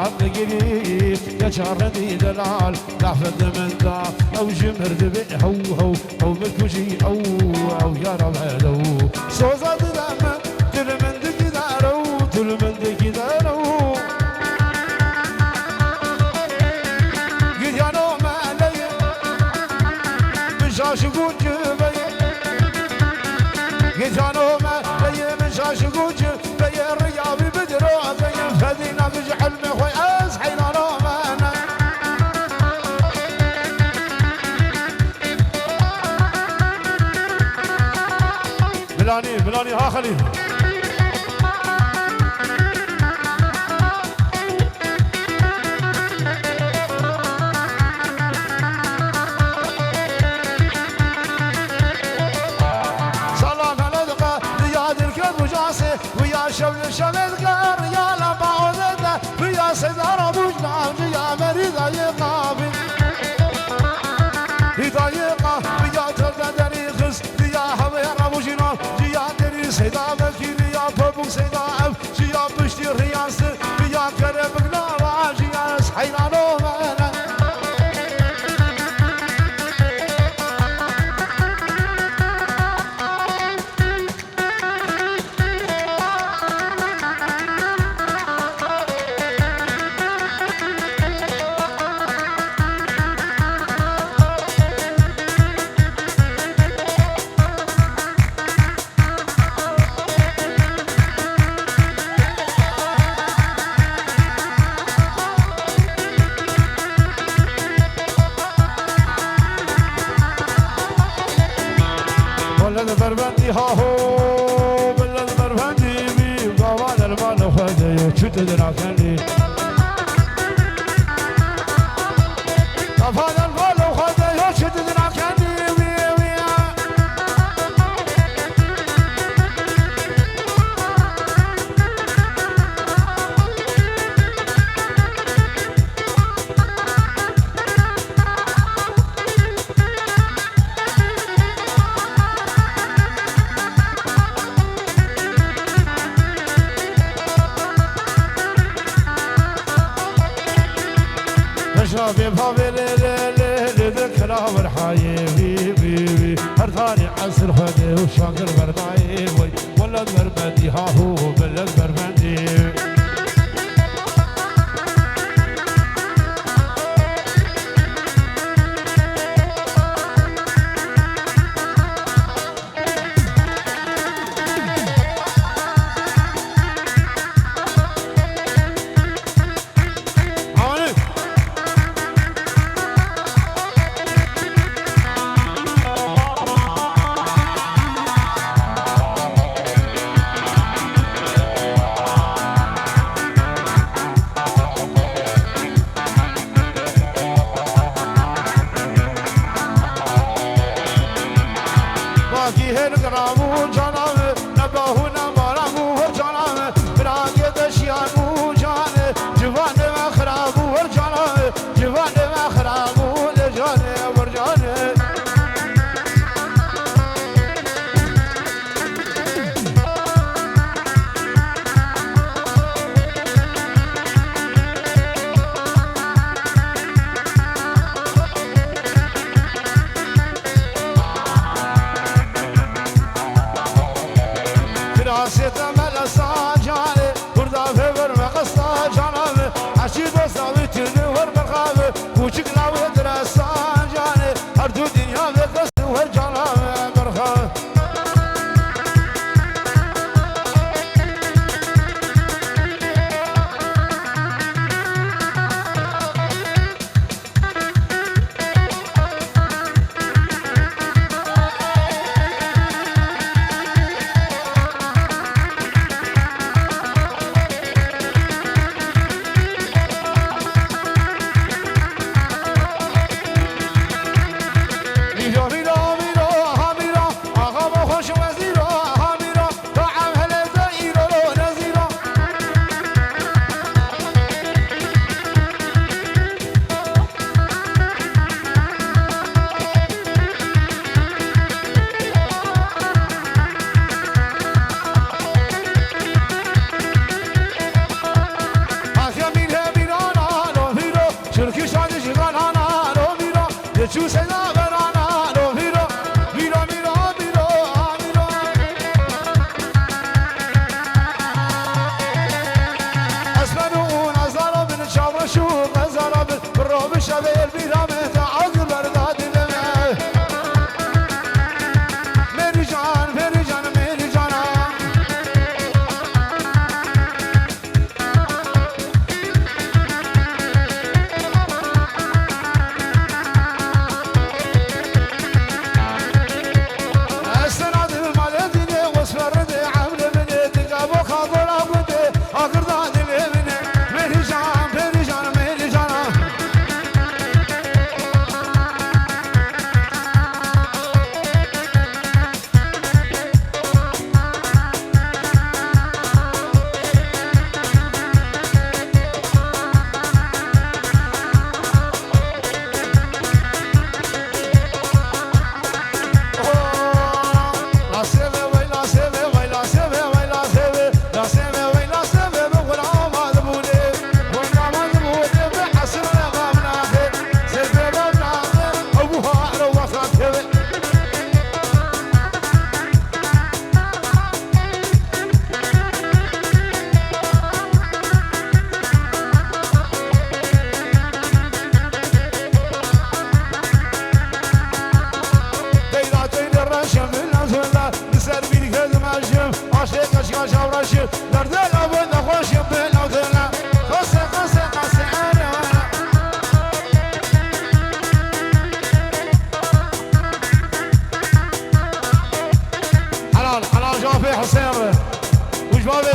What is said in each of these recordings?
نقري يا شارني دلال لحفظ من دا أو جمرد بي هو بالكوشي أو يا رب هلو سوزاد دم تلمن دكدارو تلمن دكدارو قد يا نوم علي مشاش قوج بي قد يا نوم علي مشاش قوج بي الرياضي بدرو بي فدينا بجحل مخوي أصحينا نوم أنا ملاني ها خليل سلام هلدقة رياض الكذب وجاسي ويا شمل شمدقة ريال بعوضة ويا سيدار أبو جناب يا مريض يقابي يضايقه ويا ترددني خس ويا حوير أبو جناب سيدا مكيني يا بابو سيدا أب جيا بشتي الرياس بيا كربنا واجيا سحينا نومنا بلد بربندي ها هو بلد بربندي بي وقوال المال خدي وشد دراكني قوال المال خدي وشد دراكني شافي بابي ليلي ذكرى ورحايي بي هرثاني عصر خدي وشاكر برناي ولا بربندي ها هو بلد بربندي تشو سنا برانا رو ميرو ميرو ميرو ميرو ميرو اسمنو نظر من شاور شو نظر من روب شبير بيرامه عقل برداد لنا ميري جان ميري جان ميري جان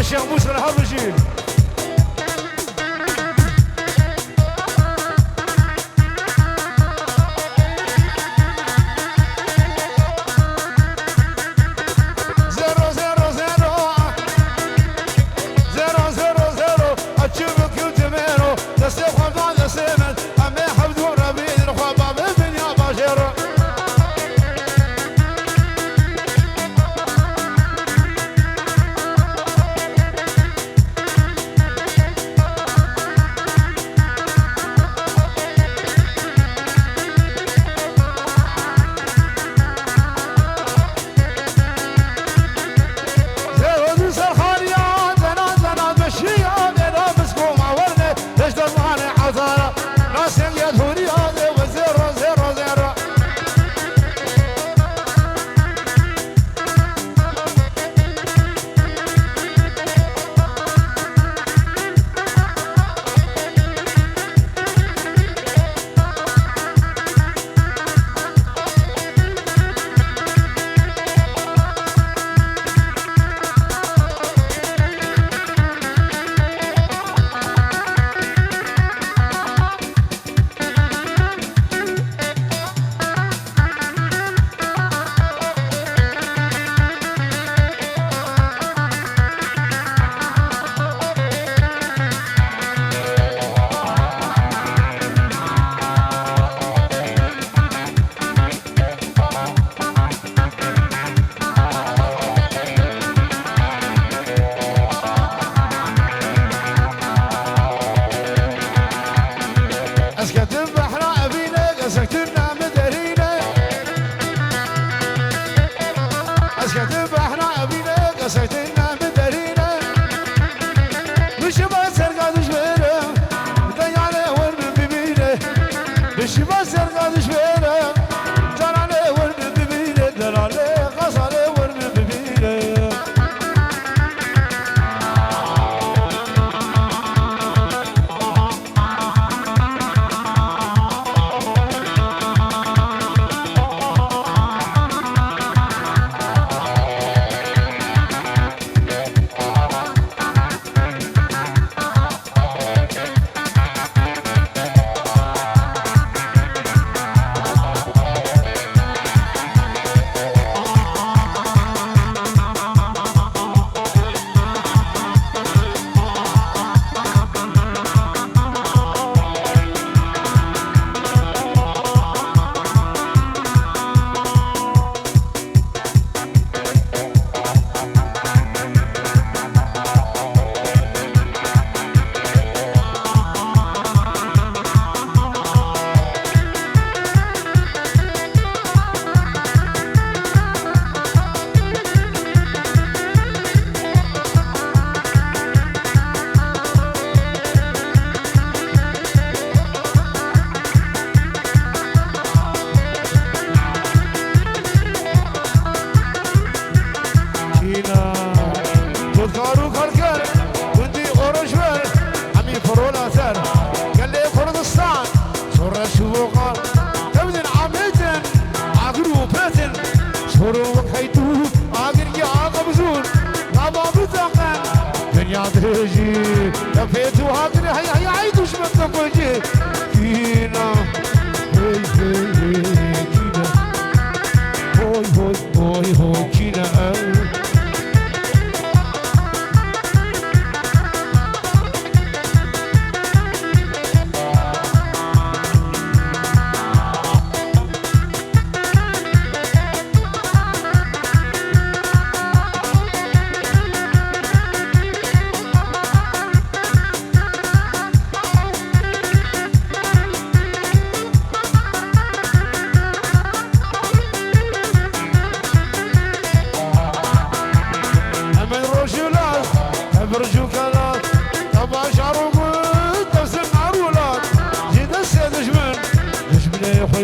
الشيخ موسى الهرجي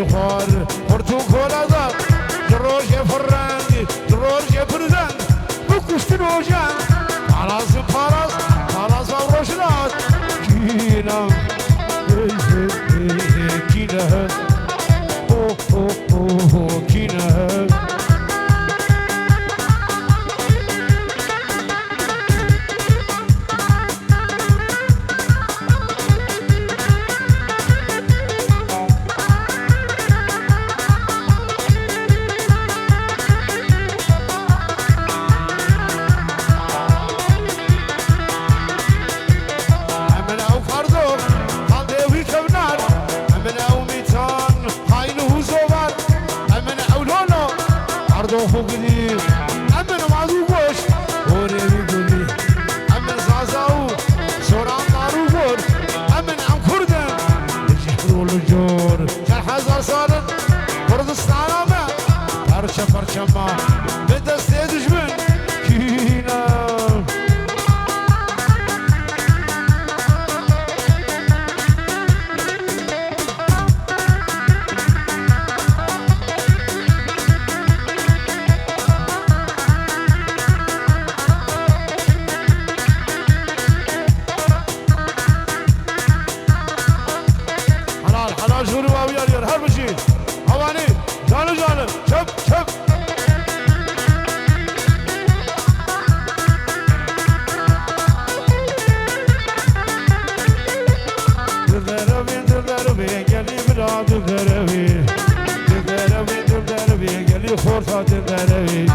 خوار خورتو کلادا دروش فرنگ دروش پرزنگ بکشت روشن پاراز روشنات کینم کینه کینه Parçama ve desteğe düşmün kina halal juru abi yarıyor her bir şey havani canı çöp Forza derderi,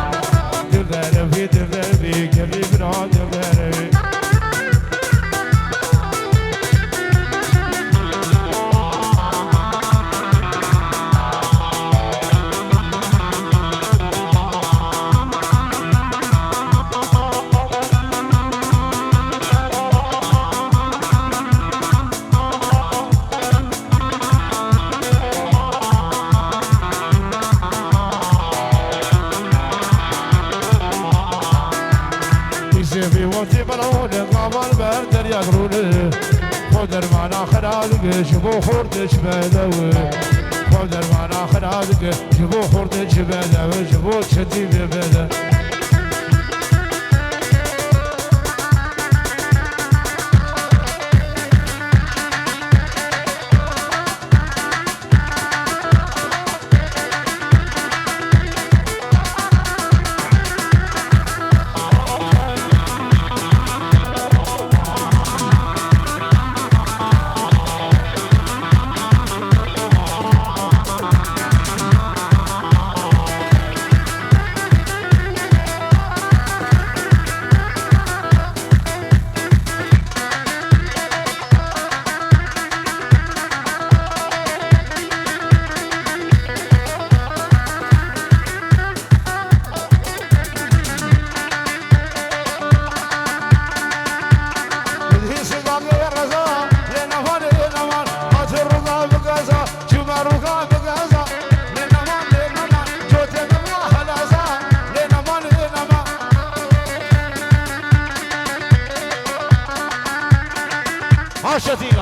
geli bir derderi. في وقت برون قامل بردر يقرون خدر معنا خرادق شبو خورتش بدو خدر معنا خرادق شبو خورتش بدو شبو تشدي ببدا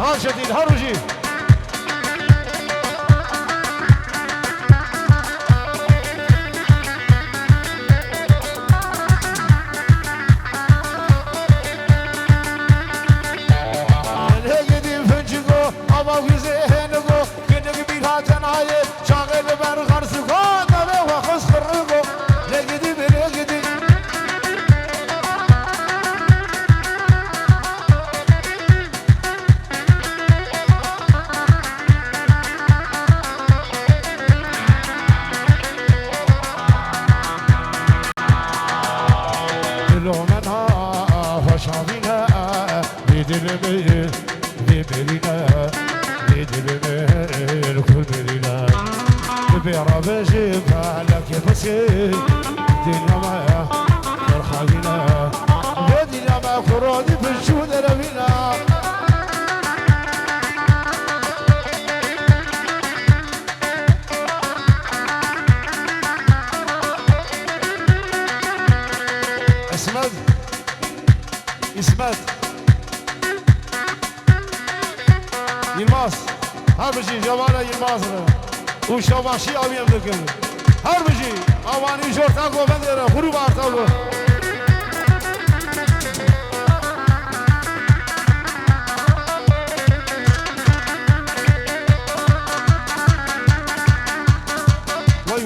هاشتين هروجي الهجدي فنجو أبا وزهنجو كنك بيها جناية شاغل برغرسكو تبي وخس خرجو الهجدي بالهجدي Dilime, dilime, kul diline, bir arabacı falak yapısı, dinleme, korkağına, ve dinleme kuradi bir şu derevine. İsmet. Yılmaz. Harbisi Cevara Yılmaz'ı. وشواشي أبيم لكن هر بجي أواني جورتاك وبندر خروب أرتاو وي هل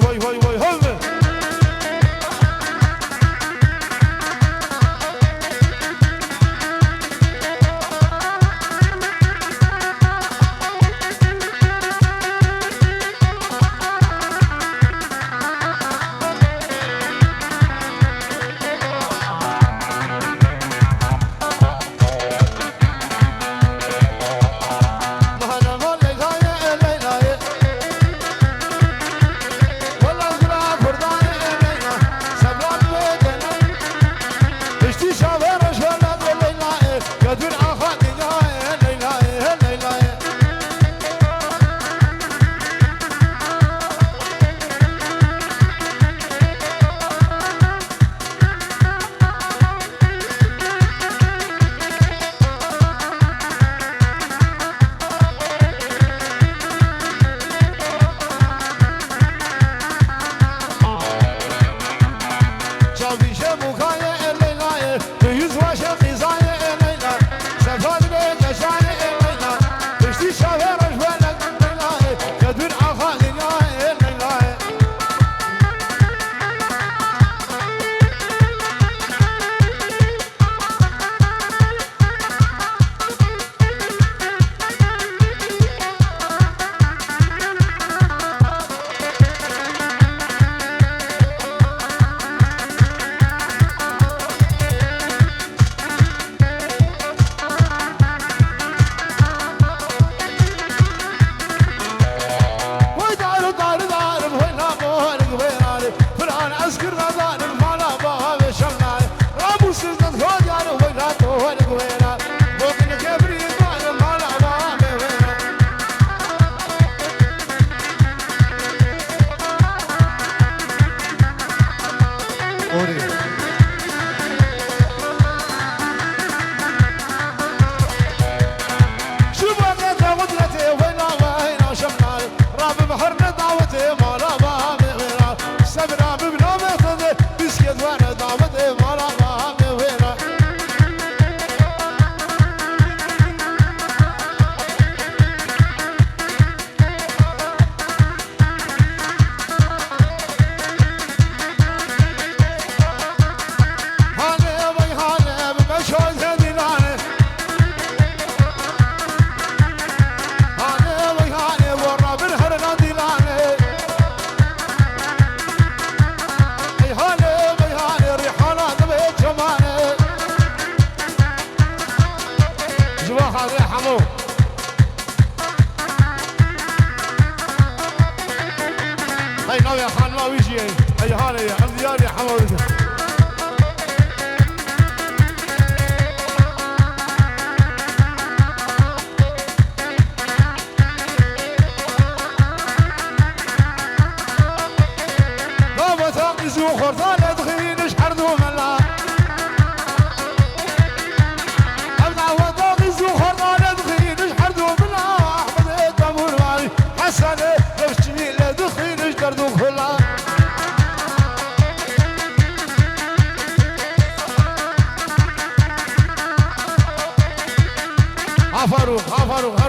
فاروق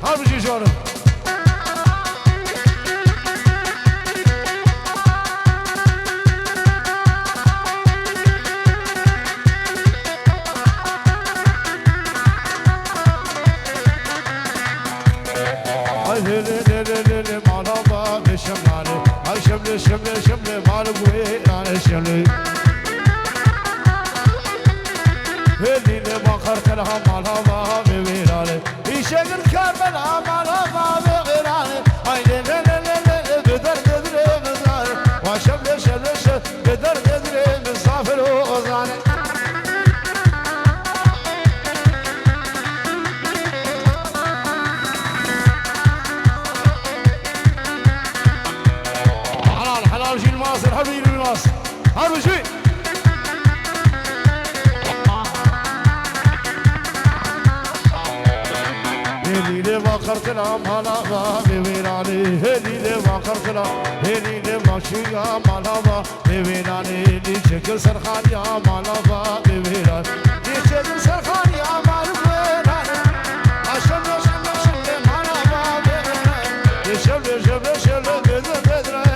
هربجي جورم هاي مالابا بشمالي هاي شملي مالبوي انا شملي اللي ما خرت لها مالابا بويرالي يشغل كربلا مالابا بغيرالي هاي بدر تدري مزار وشملي بدر تدري مسافر وغزاني حلال جيل ماصر حبيبي الماصر هرب شوي اللي بقى وخرتنا مالابا بويراني هلي لي وخرتنا هلي لي ماشيا مالابا بويراني لي شكل سرخان يا مالابا بويراني لي شكل سرخان يا مالبويراني عشان عشان عشان مالابا بويراني شبل شبل شبل بدر بدر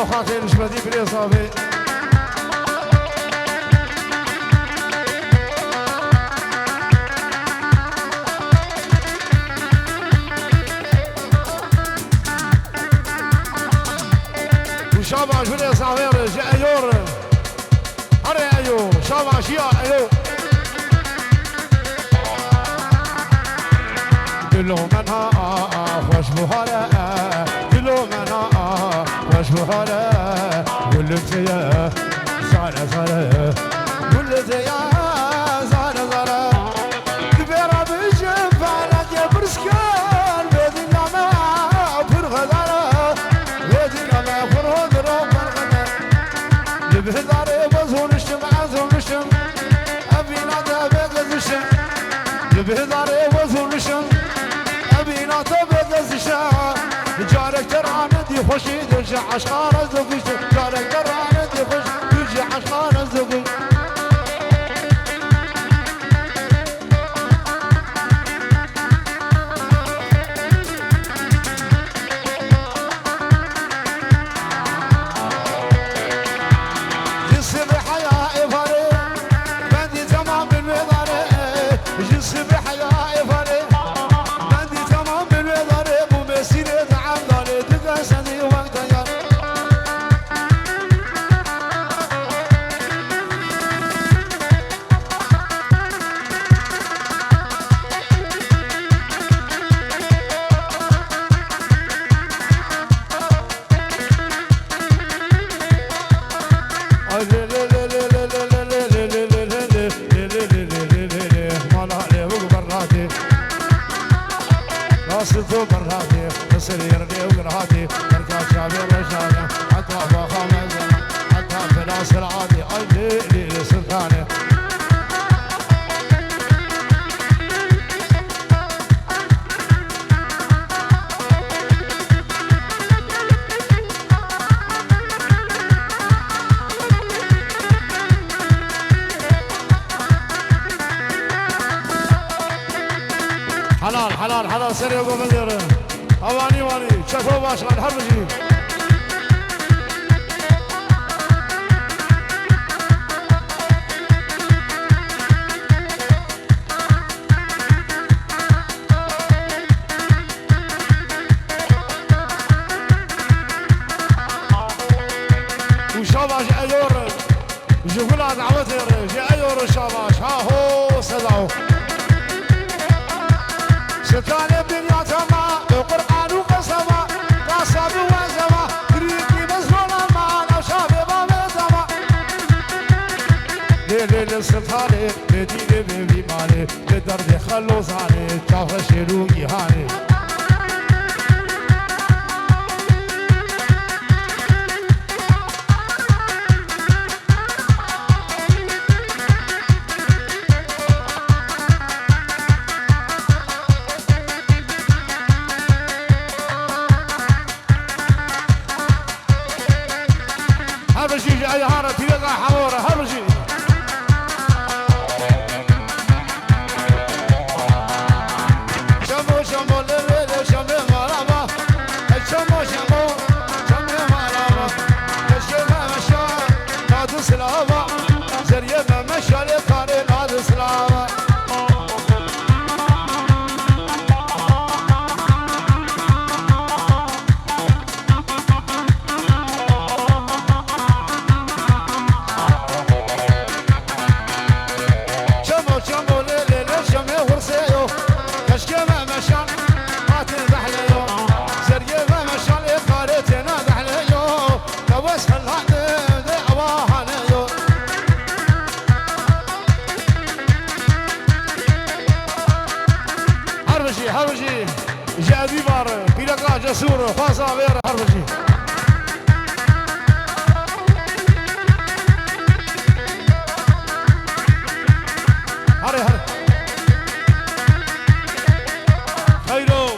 خاطر جبدي بلي صافي وشابع بلي صافي رجع ايور هري ايو شابع شيا ايو كلو منها خوش بهارة كلو منها خوش بهارة ولفتيا زارة زارة ولفتيا زارة زارة كبيرة بجنب على جبر سكان بدنا ما فرغدارة بدنا ما فرغدارة فرغدارة لبهدارة بزونشتم عزونشتم أبينا دابق زشتم لبهدارة بزونشتم أبينا دابق زشتم جارك ترانه دي خوشي درجع عشقان الزوجي جارك ترانه دي خوشي درجع عشقان الزوجي جنسي بحياة إفاري بندي تمام بالمداري جنسي بحياة إفاري بندي تمام بالمداري ممثلة سني وقت يا راسته برهاتي نصير وقرهاتي بركات شعبي رجالة حتى فخام الزمن حتى في ناس العادي أي لي سلطاني حلال حلال حلال سريع ومدير اواني واني شكو باشغال حرجي وشاباش ايور جهول عوتر جي ايور شاباش ها هو سدعو ستاني بدنيا تما القرآن وقسما قاسم وزما تريدني بزرنا ما لو شافي بابي زما ليلي ستاني بديني ببي مالي بدردي خلوصاني تافر شروقي هاني سورة فاصا غير حربجي هري هري خيرو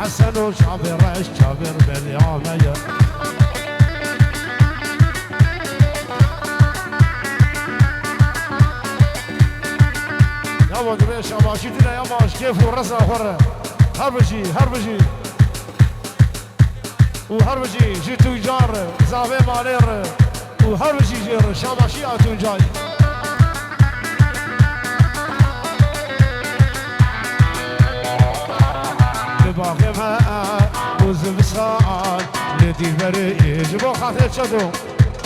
حسن وشابر الشابر باليومية يا ودريش أباشيتنا يا باش كيف ورسا خورة هربجي هربجي وهربجي جي تجار زافي مالير وهربجي جير شاباشي أتون جاي باقي ما بوز بسخان لدي بريج بو خاطر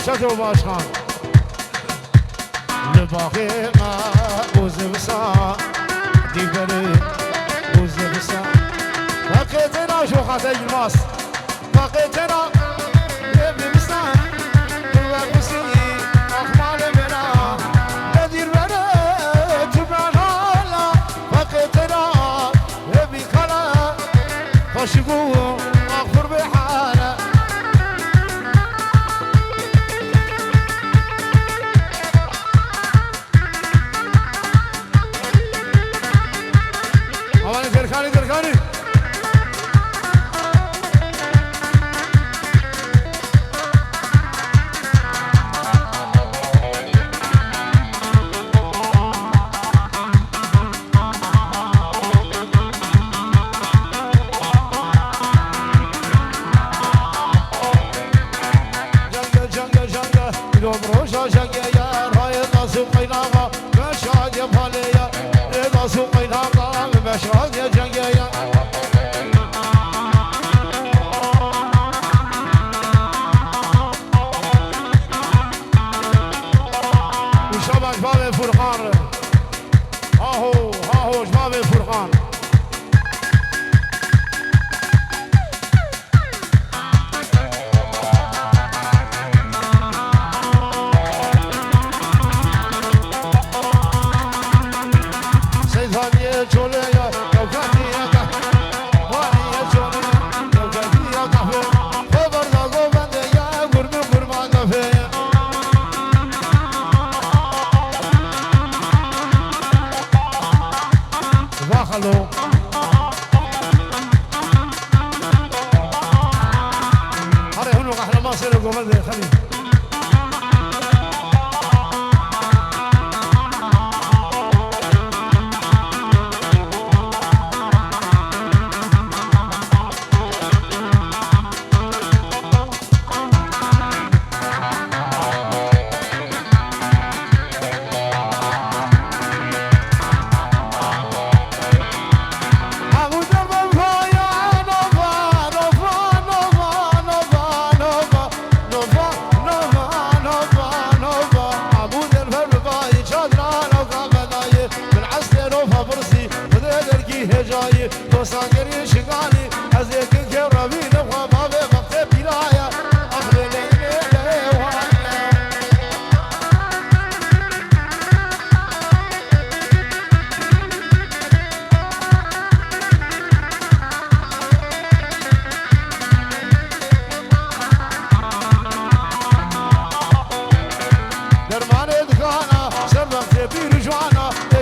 شدو باشخان لباقي ما بوز بسخان دي بريج بوز بسخان بقيتنا شو خاطر الماس بقيتنا يبني بسخان دوار بسيني أخمال بنا لدير بريج تبعنا بقيتنا يبني كلا خشبوه اغفر بحاله اواني درخاني درخاني مشهد يا جنجايا وشباب شباب الفرقان هاهو شباب الفرقان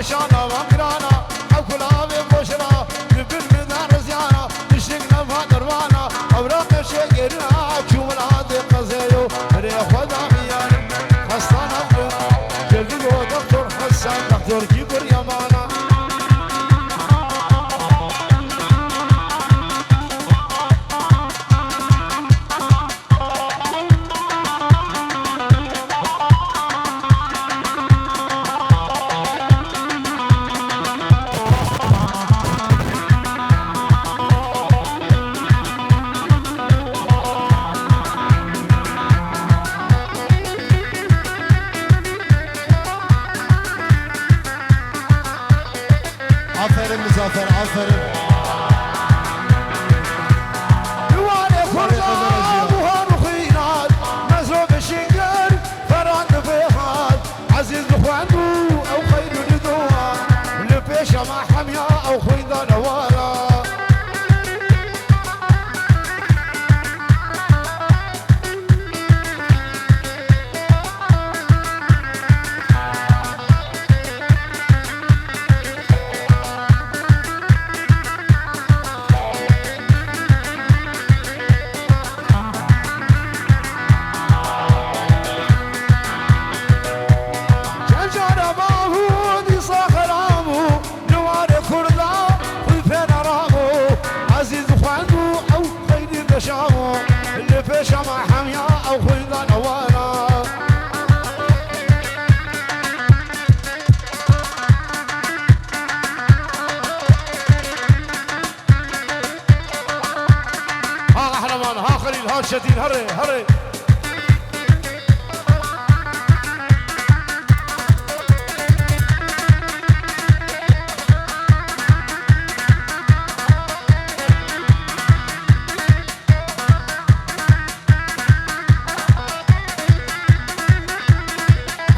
شانا وقرانا او كلاب بوشرا لبن من رزيانا تشتقنا فادر فرد دواني فرزان وهان وخينات مزروب الشنقر فران فيخات عزيز بخواندو او خير ندوان لبيشة مع حمية او خيضة نوارا شامو اللي في شمع حمية أو خيضة نوانا ها أحلمان ها خليل ها شديد هري هري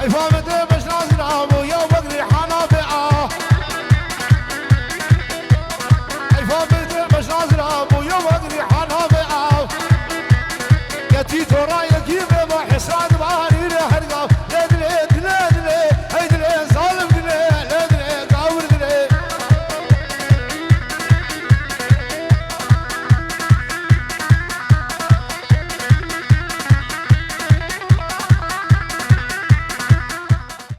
فامدي باش نازل عمو يا